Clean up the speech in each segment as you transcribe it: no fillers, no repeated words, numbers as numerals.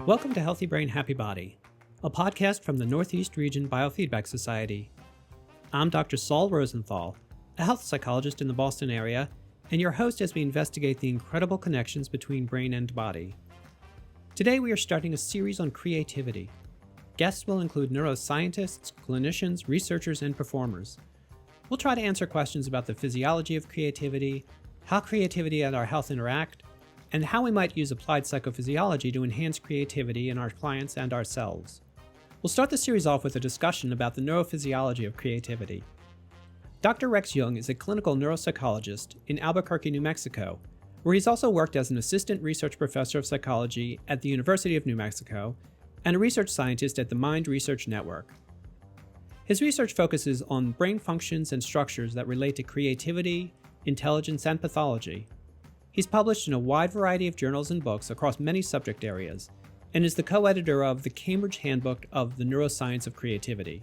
Welcome to Healthy Brain, Happy Body, a podcast from the Northeast Region Biofeedback Society. I'm Dr. Saul Rosenthal, a health psychologist in the Boston area, and your host as we investigate the incredible connections between brain and body. Today we are starting a series on creativity. Guests will include neuroscientists, clinicians, researchers, and performers. We'll try to answer questions about the physiology of creativity, how creativity and our health interact, and how we might use applied psychophysiology to enhance creativity in our clients and ourselves. We'll start the series off with a discussion about the neurophysiology of creativity. Dr. Rex Jung is a clinical neuropsychologist in Albuquerque, New Mexico, where he's also worked as an assistant research professor of psychology at the University of New Mexico and a research scientist at the Mind Research Network. His research focuses on brain functions and structures that relate to creativity, intelligence, and pathology. He's published in a wide variety of journals and books across many subject areas, and is the co-editor of the Cambridge Handbook of the Neuroscience of Creativity.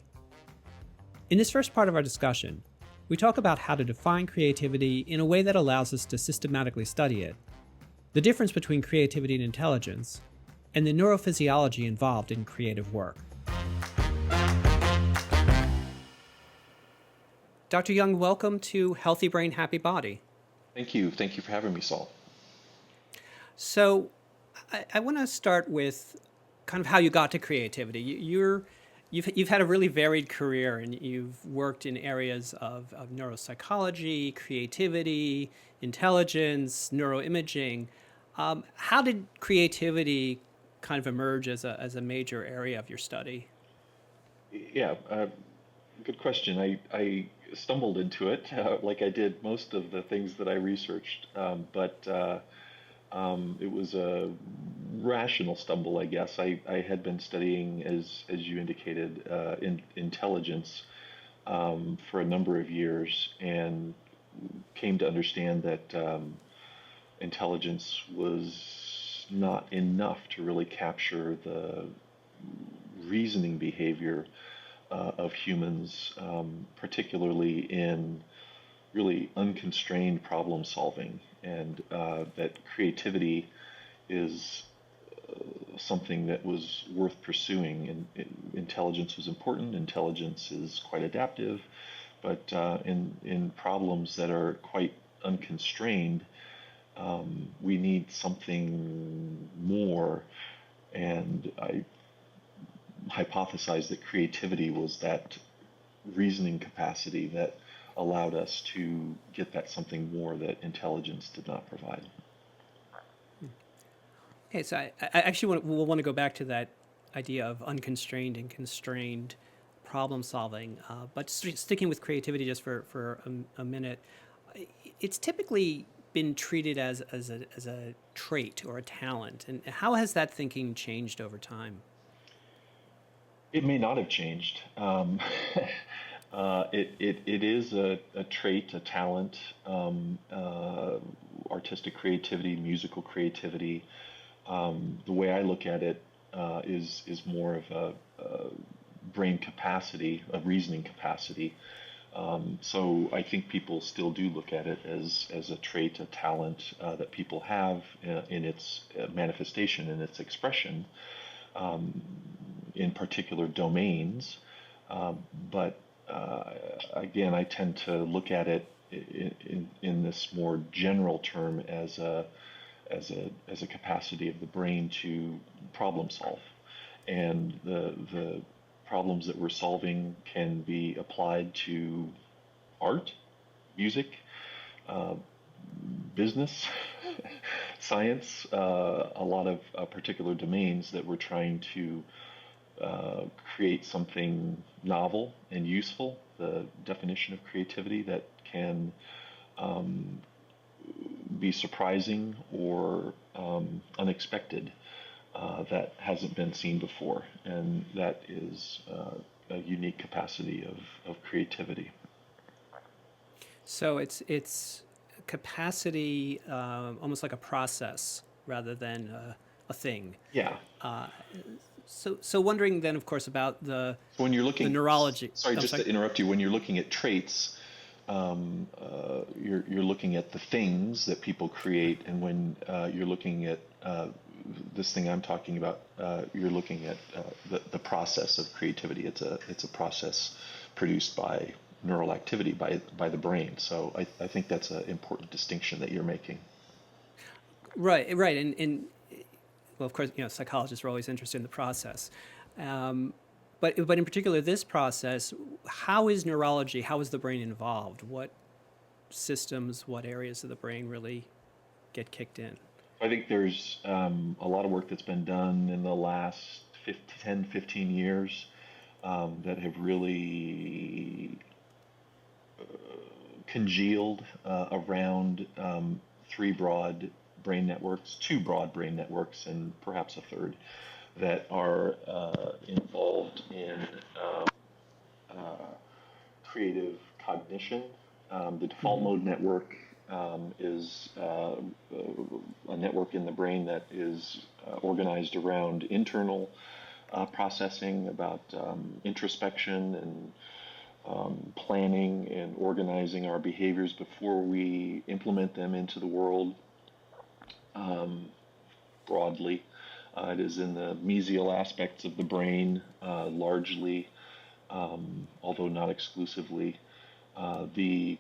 In this first part of our discussion, we talk about how to define creativity in a way that allows us to systematically study it, the difference between creativity and intelligence, and the neurophysiology involved in creative work. Dr. Jung, welcome to Healthy Brain, Happy Body. Thank you. Thank you for having me, Saul. So I want to start with kind of how you got to creativity. You've had a really varied career, and you've worked in areas of neuropsychology, creativity, intelligence, neuroimaging. How did creativity kind of emerge as a major area of your study? Yeah, good question. I stumbled into it like I did most of the things that I researched, but it was a rational stumble, I guess. I had been studying, as you indicated, intelligence for a number of years, and came to understand that intelligence was not enough to really capture the reasoning behavior of humans, particularly in really unconstrained problem solving, and that creativity is something that was worth pursuing. And intelligence was important. Intelligence is quite adaptive, but in problems that are quite unconstrained, we need something more. And I hypothesized that creativity was that reasoning capacity that allowed us to get that something more that intelligence did not provide. Okay, so I actually will want to go back to that idea of unconstrained and constrained problem solving, but sticking with creativity just for a minute, it's typically been treated as a trait or a talent, and how has that thinking changed over time? It may not have changed. It is a trait, a talent, artistic creativity, musical creativity. The way I look at it is more of a brain capacity, a reasoning capacity. So I think people still do look at it as a trait, a talent that people have in its manifestation, in its expression. In particular domains, but again, I tend to look at it in this more general term as a capacity of the brain to problem solve, and the problems that we're solving can be applied to art, music, business, science, a lot of particular domains that we're trying to create something novel and useful, the definition of creativity that can be surprising or unexpected, that hasn't been seen before, and that is a unique capacity of creativity. So it's capacity, almost like a process rather than a thing. Yeah. So wondering then, of course, about the when you're looking the neurology. Sorry, to interrupt you. When you're looking at traits, you're looking at the things that people create, and when you're looking at this thing I'm talking about, you're looking at the process of creativity. It's a process produced by neural activity by the brain. So I think that's an important distinction that you're making. Right, and well, of course, psychologists are always interested in the process, um, but in particular, this process, how is neurology? How is the brain involved? What systems, what areas of the brain really get kicked in? I think there's a lot of work that's been done in the last 10, 15 years that have really congealed around three broad brain networks, two broad brain networks, and perhaps a third that are involved in creative cognition. The default Mm-hmm. mode network is a network in the brain that is organized around internal processing, about introspection and planning and organizing our behaviors before we implement them into the world um, broadly. It is in the mesial aspects of the brain, largely, although not exclusively. The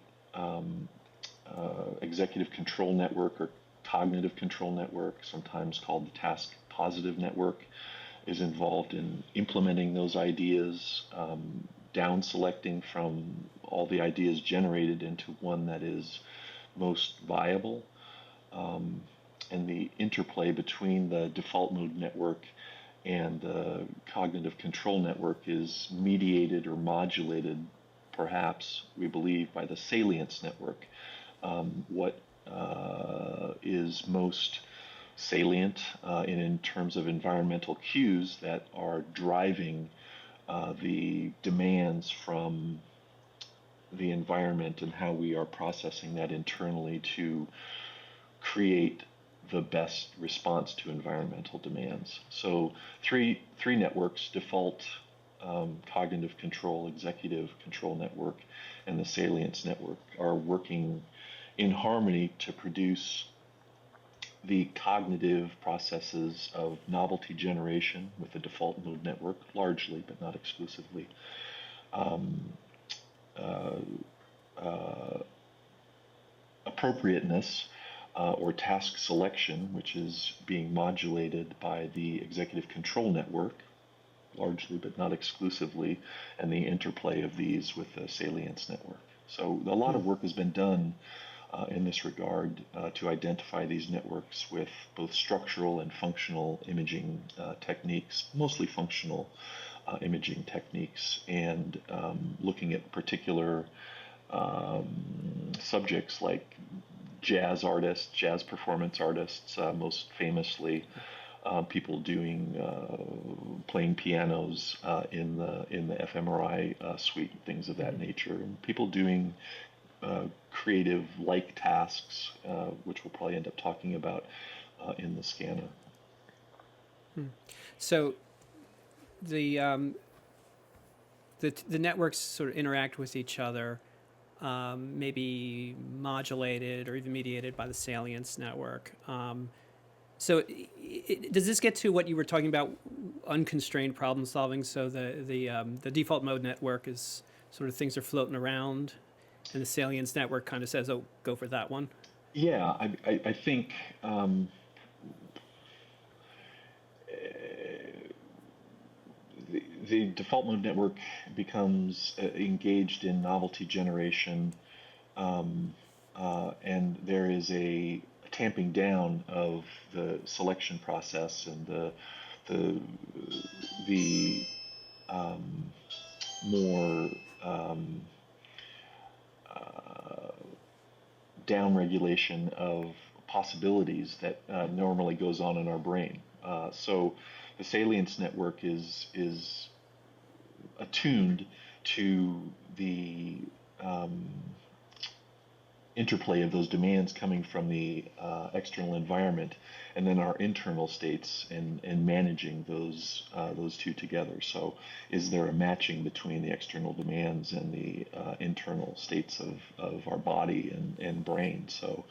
executive control network or cognitive control network, sometimes called the task positive network, is involved in implementing those ideas, down selecting from all the ideas generated into one that is most viable. And the interplay between the default mode network and the cognitive control network is mediated or modulated, perhaps, we believe, by the salience network. What is most salient in terms of environmental cues that are driving the demands from the environment and how we are processing that internally to create the best response to environmental demands. So three networks: default, cognitive control, executive control network, and the salience network are working in harmony to produce the cognitive processes of novelty generation with the default mode network, largely but not exclusively, um, uh, uh, appropriateness or task selection, which is being modulated by the executive control network, largely but not exclusively, and the interplay of these with the salience network. So a lot of work has been done in this regard to identify these networks with both structural and functional imaging techniques, mostly functional imaging techniques, and looking at particular subjects like jazz artists, jazz performance artists, most famously people doing playing pianos in the fMRI suite, and things of that nature, and people doing creative like tasks, which we'll probably end up talking about in the scanner. So the the networks sort of interact with each other, maybe modulated or even mediated by the salience network. So does this get to what you were talking about, unconstrained problem solving? So the default mode network is sort of things are floating around, and the salience network kind of says, "Oh, go for that one." Yeah, I think the default mode network becomes engaged in novelty generation, and there is a tamping down of the selection process and the the more down regulation of possibilities that normally goes on in our brain. So the salience network is attuned to the interplay of those demands coming from the external environment, and then our internal states, and managing those two together. So, is there a matching between the external demands and the internal states of our body and brain? So,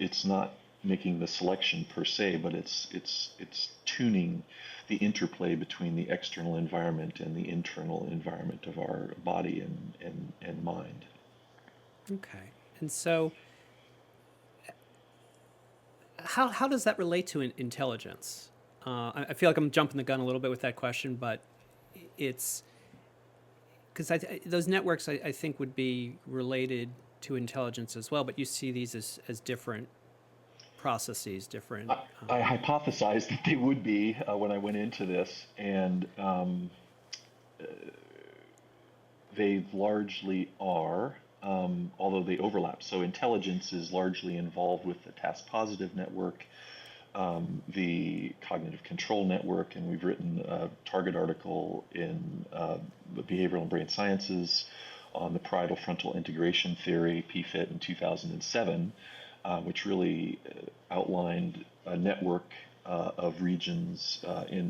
it's not making the selection per se, but it's tuning the interplay between the external environment and the internal environment of our body and mind. Okay. And so, how does that relate to intelligence? I feel like I'm jumping the gun a little bit with that question, but it's because those networks I think would be related to intelligence as well, but you see these as different processes, different. I hypothesized that they would be when I went into this, and they largely are, although they overlap. So intelligence is largely involved with the task positive network, the cognitive control network, and we've written a target article in the Behavioral and Brain Sciences on the parietal frontal integration theory, PFIT, in 2007, which really outlined a network of regions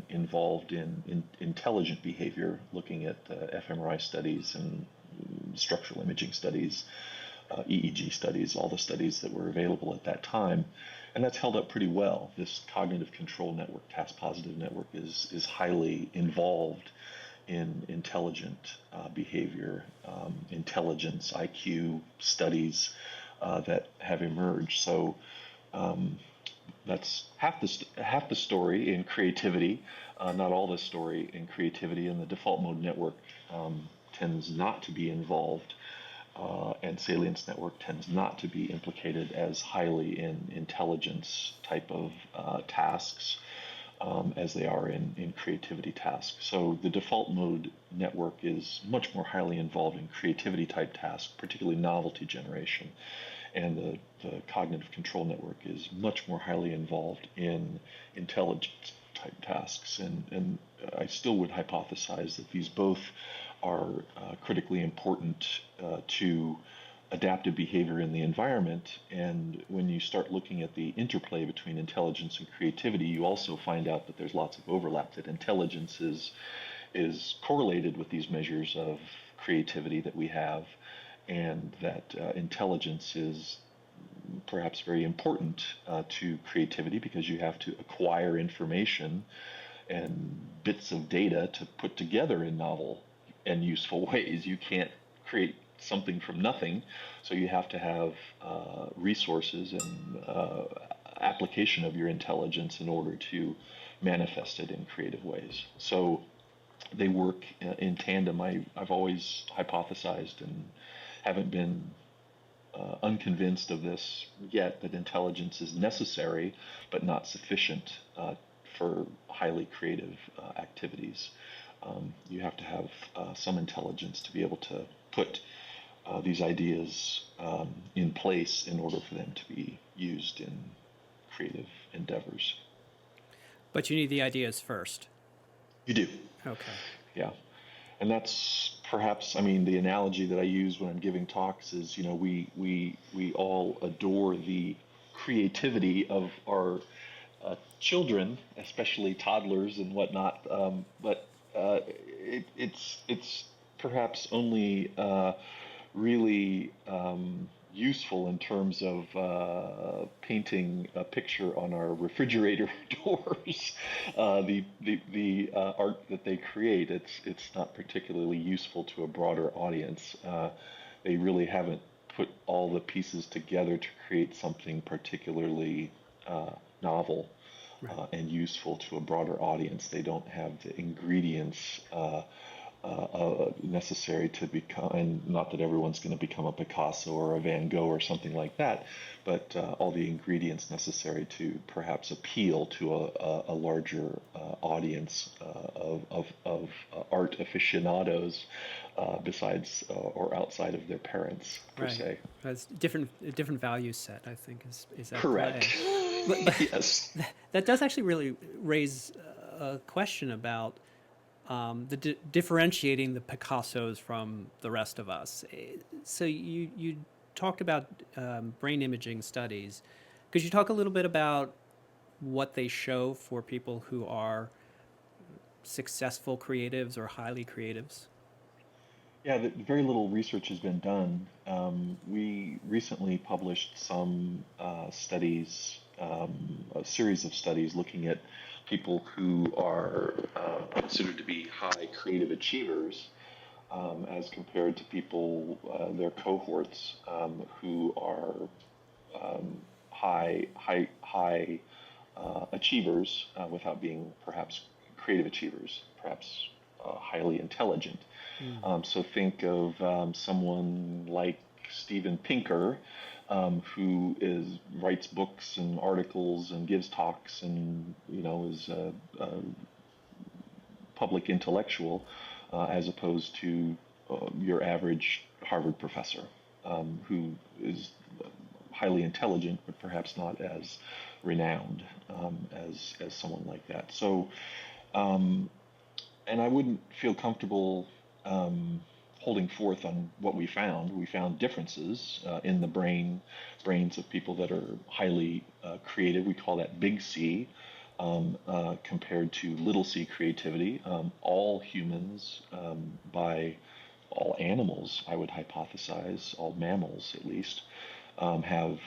involved in intelligent behavior, looking at fMRI studies and structural imaging studies, EEG studies, all the studies that were available at that time. And that's held up pretty well. This cognitive control network, task positive network, is highly involved in intelligent behavior, intelligence, IQ studies that have emerged. So that's half the story in creativity, not all the story in creativity. And the default mode network tends not to be involved, and salience network tends not to be implicated as highly in intelligence type of tasks as they are in creativity tasks. So the default mode network is much more highly involved in creativity type tasks, particularly novelty generation. And the cognitive control network is much more highly involved in intelligence type tasks. And I still would hypothesize that these both are critically important to adaptive behavior in the environment. And when you start looking at the interplay between intelligence and creativity, you also find out that there's lots of overlap, that intelligence is correlated with these measures of creativity that we have, and that intelligence is perhaps very important to creativity, because you have to acquire information and bits of data to put together in novel and useful ways. You can't create something from nothing, so you have to have resources and application of your intelligence in order to manifest it in creative ways. So they work in tandem. I've always hypothesized and haven't been unconvinced of this yet, that intelligence is necessary but not sufficient for highly creative activities. You have to have some intelligence to be able to put these ideas in place in order for them to be used in creative endeavors. But you need the ideas first. You do. Okay. Yeah. And that's perhaps, I mean, the analogy that I use when I'm giving talks is, we all adore the creativity of our children, especially toddlers and whatnot. But it's perhaps only really useful in terms of painting a picture on our refrigerator doors. The art that they create, it's not particularly useful to a broader audience. They really haven't put all the pieces together to create something particularly novel and useful to a broader audience. They don't have the ingredients necessary to become, and not that everyone's going to become a Picasso or a Van Gogh or something like that, but all the ingredients necessary to perhaps appeal to a larger audience of art aficionados besides or outside of their parents, per se. That's a different value set, I think, is at Correct. play. But Yes. That does actually really raise a question about differentiating the Picassos from the rest of us. So you talked about brain imaging studies. Could you talk a little bit about what they show for people who are successful creatives or highly creatives? Yeah, very little research has been done. We recently published some studies a series of studies looking at people who are considered to be high creative achievers as compared to people, their cohorts, who are high achievers without being perhaps creative achievers, perhaps highly intelligent. So think of someone like Steven Pinker, who writes books and articles and gives talks and is a public intellectual, as opposed to your average Harvard professor, who is highly intelligent but perhaps not as renowned as someone like that. So, and I wouldn't feel comfortable holding forth on what we found. We found differences in the brains of people that are highly creative. We call that big C, compared to little c creativity. All humans, by all animals, I would hypothesize, all mammals at least, have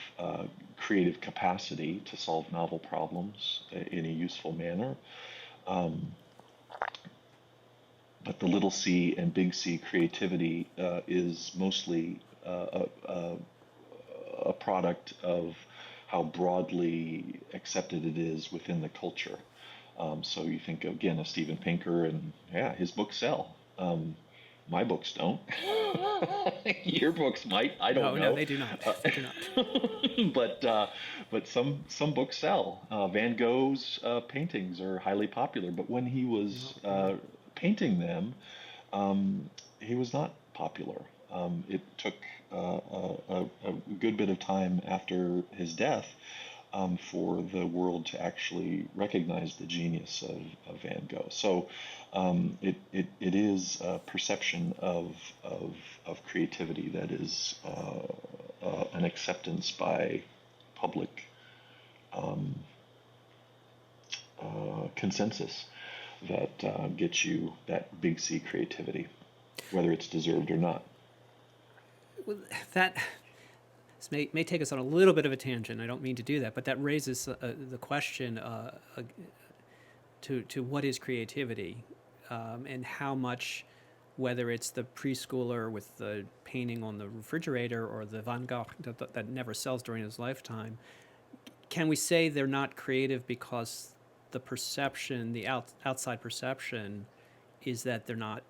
creative capacity to solve novel problems in a useful manner. But the little c and big C creativity is mostly a product of how broadly accepted it is within the culture. So you think again of Steven Pinker, and yeah, his books sell. My books don't. Your books might. I don't No, know. they do not. They do not. But some books sell. Van Gogh's paintings are highly popular, but when he was painting them, he was not popular. It took a good bit of time after his death for the world to actually recognize the genius of Van Gogh. So it is a perception of creativity that is an acceptance by public consensus that gets you that big C creativity, whether it's deserved or not. Well, this may take us on a little bit of a tangent. I don't mean to do that, but that raises the question to what is creativity, and how much, whether it's the preschooler with the painting on the refrigerator or the Van Gogh that never sells during his lifetime, can we say they're not creative because the perception, the outside perception, is that they're not,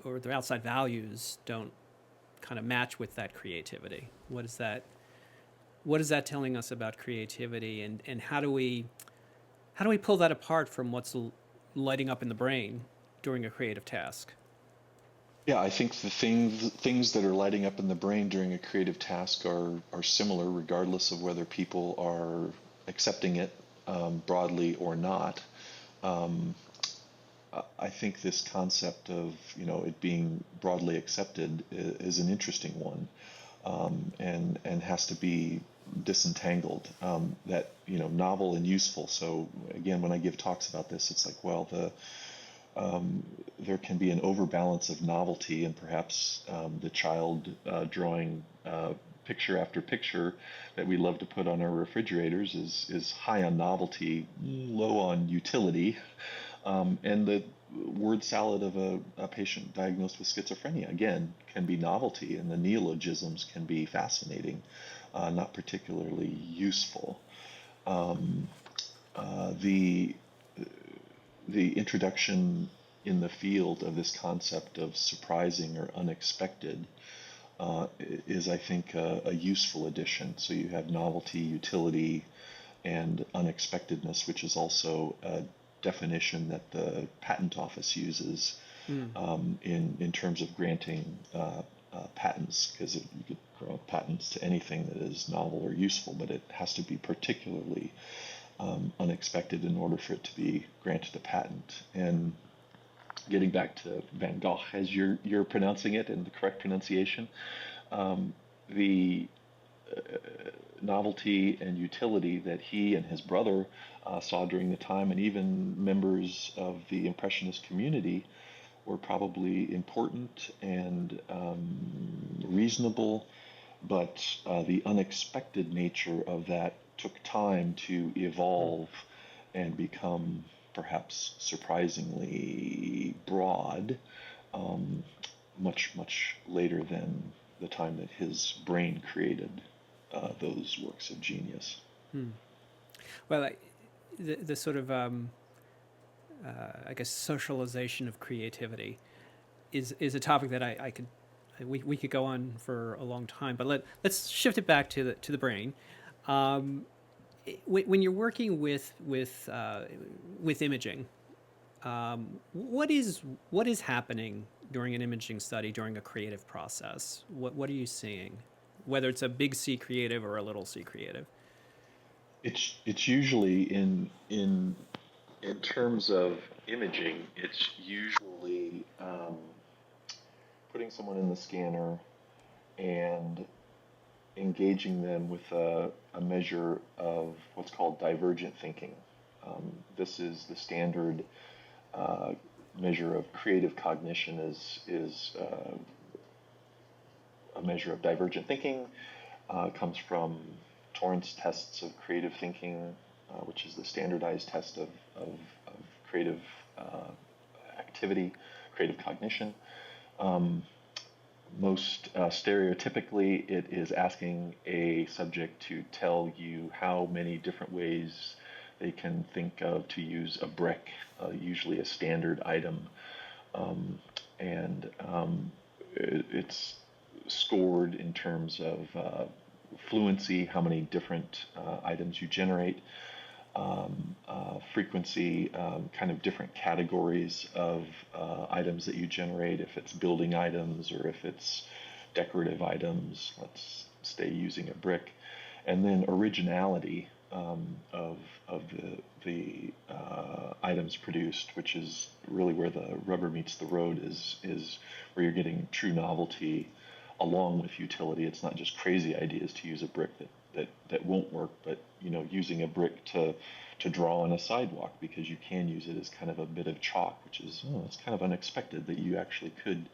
or their outside values don't kind of match with that creativity? What is that telling us about creativity, and how do we pull that apart from what's lighting up in the brain during a creative task? Yeah, I think the things that are lighting up in the brain during a creative task are similar, regardless of whether people are accepting it broadly or not. I think this concept of it being broadly accepted is an interesting one, and has to be disentangled. That novel and useful. So again, when I give talks about this, it's like, well, there can be an overbalance of novelty, and perhaps the child drawing picture after picture that we love to put on our refrigerators is high on novelty, low on utility. And the word salad of a patient diagnosed with schizophrenia, again, can be novelty, and the neologisms can be fascinating, not particularly useful. The introduction in the field of this concept of surprising or unexpected is, I think, a useful addition. So you have novelty, utility, and unexpectedness, which is also a definition that the patent office uses in terms of granting patents, because you could grant patents to anything that is novel or useful, but it has to be particularly unexpected in order for it to be granted a patent. And getting back to Van Gogh, as you're pronouncing it, and the correct pronunciation, the novelty and utility that he and his brother saw during the time, and even members of the Impressionist community, were probably important and reasonable the unexpected nature of that took time to evolve and become perhaps surprisingly broad, much later than the time that his brain created those works of genius. Well, the sort of I guess socialization of creativity is a topic that we could go on for a long time, but let's shift it back to the brain. When you're working with imaging, what is happening during an imaging study during a creative process? What are you seeing, whether it's a big C creative or a little C creative? It's usually in terms of imaging. It's usually putting someone in the scanner and engaging them with a measure of what's called divergent thinking. This is the standard measure of creative cognition. Is a measure of divergent thinking. Comes from Torrance tests of creative thinking, which is the standardized test of creative activity, creative cognition. Most stereotypically, it is asking a subject to tell you how many different ways they can think of to use a brick, usually a standard item. It's scored in terms of fluency, how many different items you generate, frequency, kind of different categories of items that you generate, if it's building items or if it's decorative items. Let's stay using a brick. And then originality of the items produced, which is really where the rubber meets the road, is where you're getting true novelty along with utility. It's not just crazy ideas to use a brick that won't work, but using a brick to draw on a sidewalk, because you can use it as kind of a bit of chalk, which is it's kind of unexpected that you actually could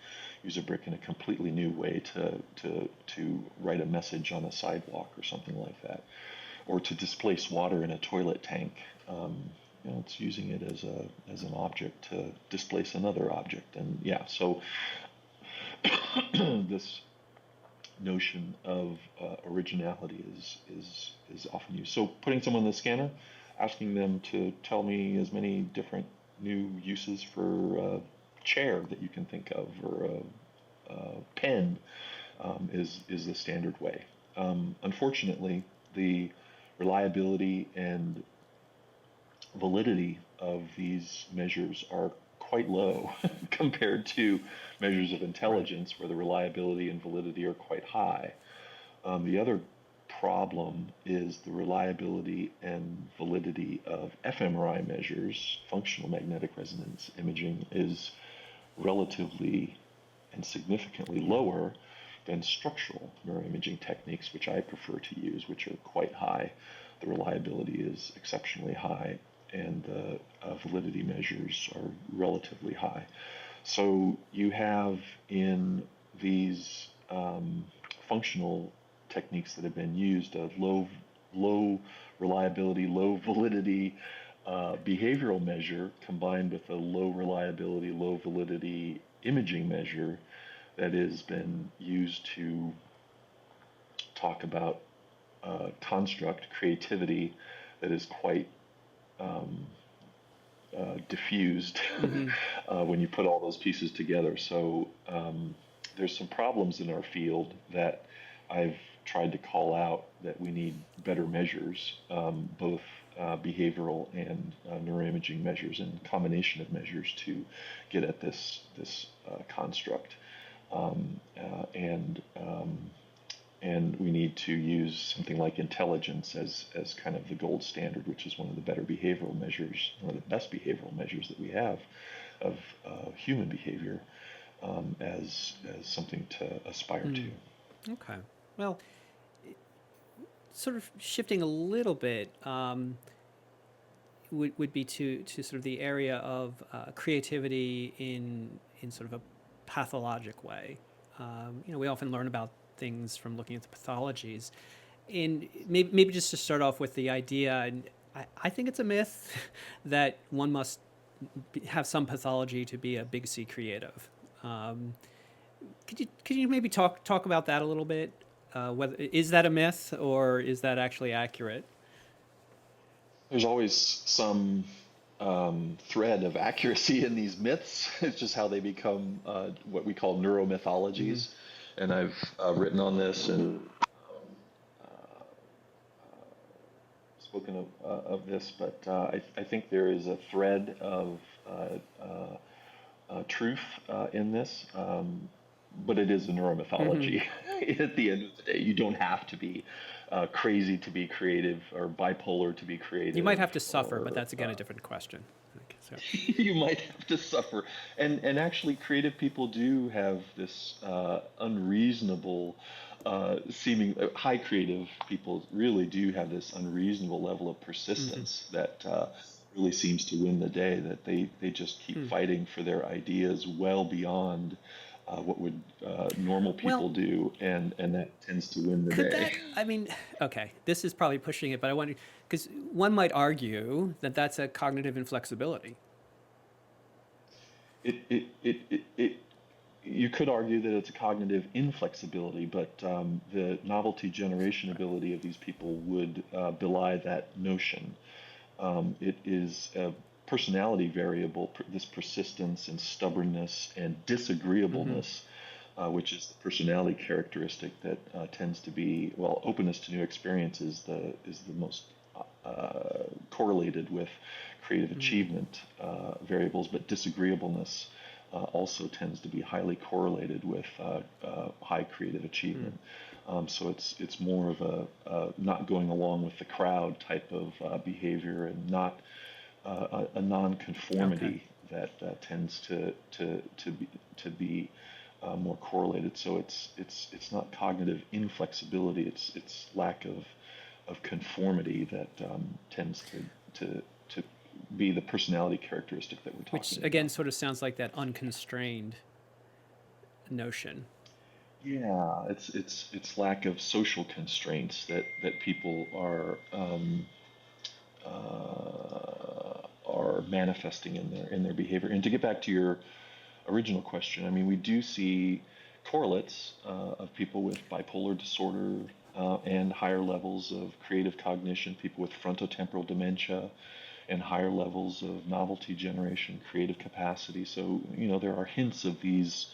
use a brick in a completely new way to write a message on a sidewalk or something like that, or to displace water in a toilet tank. It's using it as an object to displace another object, and so this notion of originality is often used. So putting someone in the scanner, asking them to tell me as many different new uses for a chair that you can think of, or a pen, is the standard way. Unfortunately, the reliability and validity of these measures are quite low compared to measures of intelligence, where the reliability and validity are quite high. The other problem is the reliability and validity of fMRI measures. Functional magnetic resonance imaging is relatively and significantly lower than structural neuroimaging techniques, which I prefer to use, which are quite high. The reliability is exceptionally high, and the validity measures are relatively high. So you have in these functional techniques that have been used a low reliability, low validity behavioral measure combined with a low reliability, low validity imaging measure that has been used to talk about construct creativity that is quite diffused when you put all those pieces together. So there's some problems in our field that I've tried to call out, that we need better measures, both behavioral and neuroimaging measures, and combination of measures to get at this construct. And we need to use something like intelligence as kind of the gold standard, which is one of the better behavioral measures, one of the best behavioral measures that we have of human behavior, as something to aspire to. Okay. Well, sort of shifting a little bit would be to sort of the area of creativity in sort of a pathologic way. We often learn about things from looking at the pathologies. And maybe just to start off with the idea, and I think it's a myth that one must have some pathology to be a big C creative. Could you maybe talk about that a little bit? Whether is that a myth or is that actually accurate? There's always some thread of accuracy in these myths. It's just how they become what we call neuromythologies. And I've written on this and spoken of this, but I think there is a thread of truth in this, but it is a neuromythology. At the end of the day, you don't have to be crazy to be creative or bipolar to be creative. You might have to suffer, but that's again a different question. So. You might have to suffer, and actually, creative people do have this unreasonable. Seeming high creative people really do have this unreasonable level of persistence that really seems to win the day. That they just keep fighting for their ideas well beyond what would normal people do, and that tends to win the day. I mean, okay, this is probably pushing it, but I wonder because one might argue that that's a cognitive inflexibility. You could argue that it's a cognitive inflexibility, but the novelty generation ability of these people would belie that notion. It is a personality variable, this persistence and stubbornness and disagreeableness, which is the personality characteristic that tends to be, well, openness to new experiences is the most correlated with creative achievement variables, but disagreeableness also tends to be highly correlated with high creative achievement. So it's more of a not going along with the crowd type of behavior, and not a nonconformity that tends to be more correlated. So it's not cognitive inflexibility. It's lack of conformity that tends to be the personality characteristic that we're talking about. Which again sort of sounds like that unconstrained notion. Yeah, it's lack of social constraints that people are manifesting in their behavior. And to get back to your original question, I mean, we do see correlates of people with bipolar disorder and higher levels of creative cognition, people with frontotemporal dementia, and higher levels of novelty generation, creative capacity. So, there are hints of these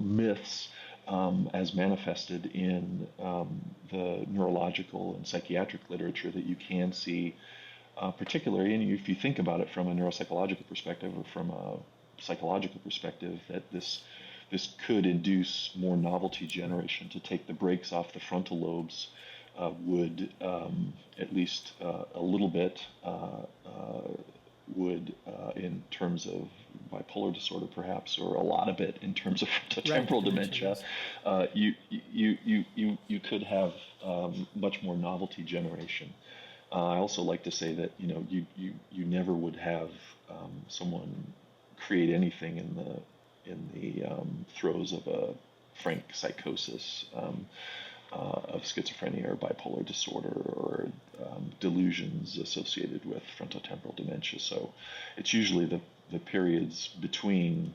myths as manifested in the neurological and psychiatric literature that you can see, particularly, and if you think about it from a neuropsychological perspective or from a psychological perspective, that this could induce more novelty generation. To take the brakes off the frontal lobes would, at least a little bit, would in terms of bipolar disorder perhaps, or a lot of it in terms of frontotemporal dementia. You could have much more novelty generation. I also like to say that you never would have someone create anything in the throes of a frank psychosis, of schizophrenia or bipolar disorder, or delusions associated with frontotemporal dementia. So it's usually the periods between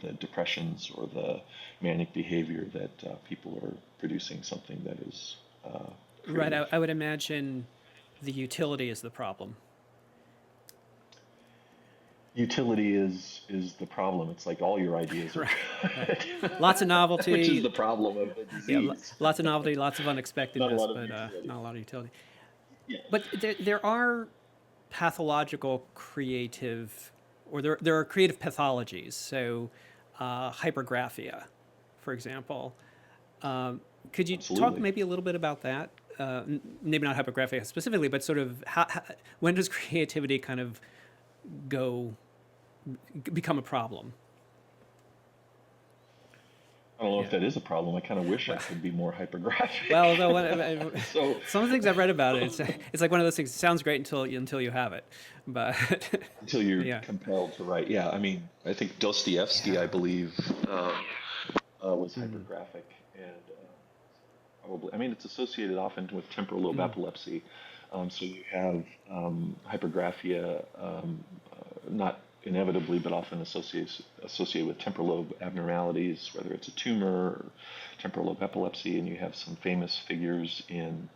the depressions or the manic behavior that people are producing something that is right. I would imagine the utility is the problem. Utility is the problem. It's like all your ideas are right. Lots of novelty, which is the problem of the disease. Yeah, lots of novelty, lots of unexpectedness, but not a lot of utility. Yeah. But there are pathological creative, or there are creative pathologies. So hypergraphia, for example. Could you talk maybe a little bit about that? Maybe not hypergraphia specifically, but sort of how when does creativity kind of become a problem? I don't know Yeah. if that is a problem. I kind of wish I Well, could be more hypergraphic. well, So, some of the things I've read about it, it's like one of those things. It sounds great until you have it, but until you're yeah, compelled to write, yeah. I mean, I think Dostoevsky, I yeah. believe, was Mm. hypergraphic, and probably. I mean, it's associated often with temporal lobe Mm. epilepsy. So you have hypergraphia, not inevitably, but often associated with temporal lobe abnormalities, whether it's a tumor or temporal lobe epilepsy, and you have some famous figures in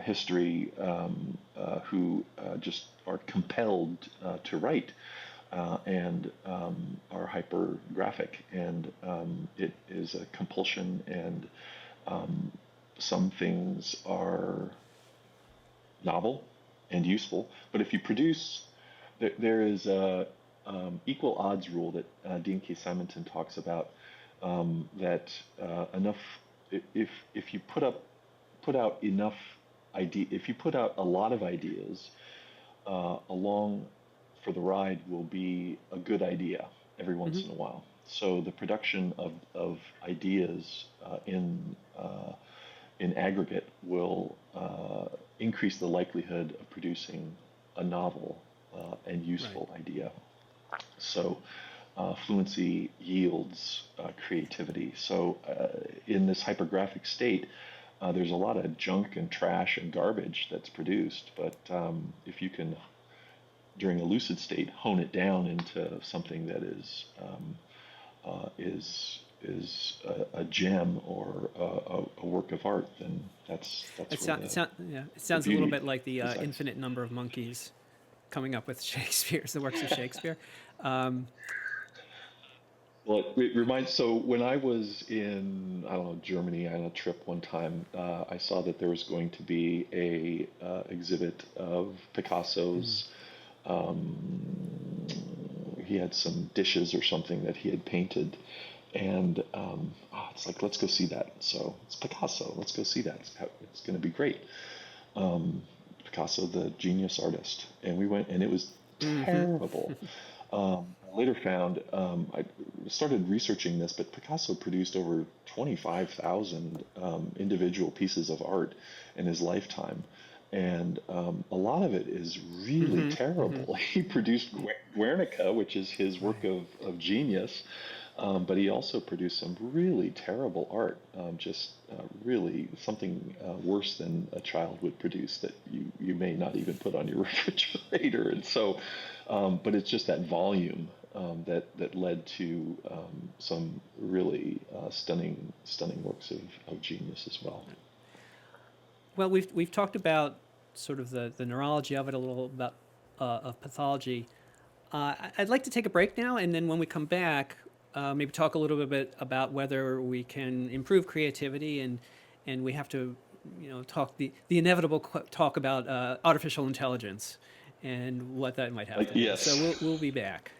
history who just are compelled to write and are hypergraphic, and it is a compulsion, and some things are novel and useful, but if you produce, there is a equal odds rule that Dean K. Simonton talks about, that enough, if you put out enough if you put out a lot of ideas, along for the ride will be a good idea every once in a Hmm. while. So the production of ideas in aggregate will increase the likelihood of producing a novel and Right. useful idea. So fluency yields creativity. So in this hypergraphic state, there's a lot of junk and trash and garbage that's produced, but if you can, during a lucid state, hone it down into something that is a gem or a work of art, then that's where Yeah, it the sounds a little beauty bit like the resides. infinite number of monkeys coming up with Shakespeare's the works of Shakespeare. Um, Well, it reminds. So when I was in, I don't know, Germany on a trip one time, I saw that there was going to be a exhibit of mm, Picasso's. He had some dishes or something that he had painted, and it's like, let's go see that. So it's Picasso. Let's go see that. It's going to be great. Picasso, the genius artist, and we went, and it was mhm. terrible. I later found, I started researching this, but Picasso produced over 25,000 individual pieces of art in his lifetime. And a lot of it is really Mhm. Mhm. terrible. He produced Guernica, which is his work Right. of genius, but he also produced some really terrible art, just really something worse than a child would produce that you may not even put on your refrigerator. And so, but it's just that volume that led to some really stunning works of genius as well. Well, we've talked about sort of the neurology of it, a little about of pathology. I'd like to take a break now, and then when we come back, maybe talk a little bit about whether we can improve creativity, and we have to, talk the inevitable talk about artificial intelligence and what that might have Like, to do. So yes. we'll be back.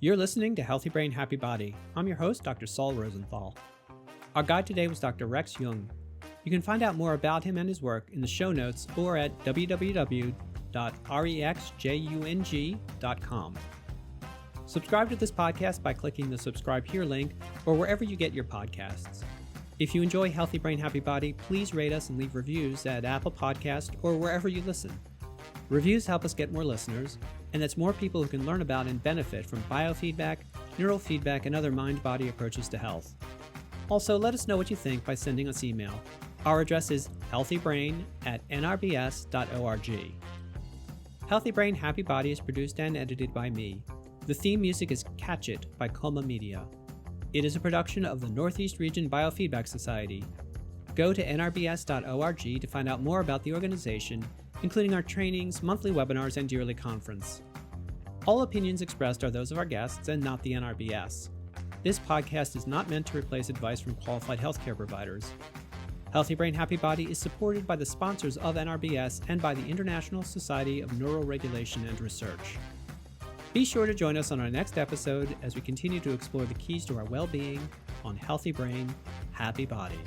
You're listening to Healthy Brain, Happy Body. I'm your host, Dr. Saul Rosenthal. Our guide today was Dr. Rex Jung. You can find out more about him and his work in the show notes or at www.rexjung.com. Subscribe to this podcast by clicking the subscribe here link or wherever you get your podcasts. If you enjoy Healthy Brain, Happy Body, please rate us and leave reviews at Apple Podcast or wherever you listen. Reviews help us get more listeners, and that's more people who can learn about and benefit from biofeedback, neurofeedback, and other mind-body approaches to health. Also, let us know what you think by sending us email. Our address is healthybrain@nrbs.org. Healthy Brain, Happy Body is produced and edited by me. The theme music is Catch It by Coma Media. It is a production of the Northeast Region Biofeedback Society. Go to nrbs.org to find out more about the organization, including our trainings, monthly webinars, and yearly conference. All opinions expressed are those of our guests and not the NRBS. This podcast is not meant to replace advice from qualified healthcare providers. Healthy Brain, Happy Body is supported by the sponsors of NRBS and by the International Society of Neuroregulation and Research. Be sure to join us on our next episode as we continue to explore the keys to our well-being on Healthy Brain, Happy Body.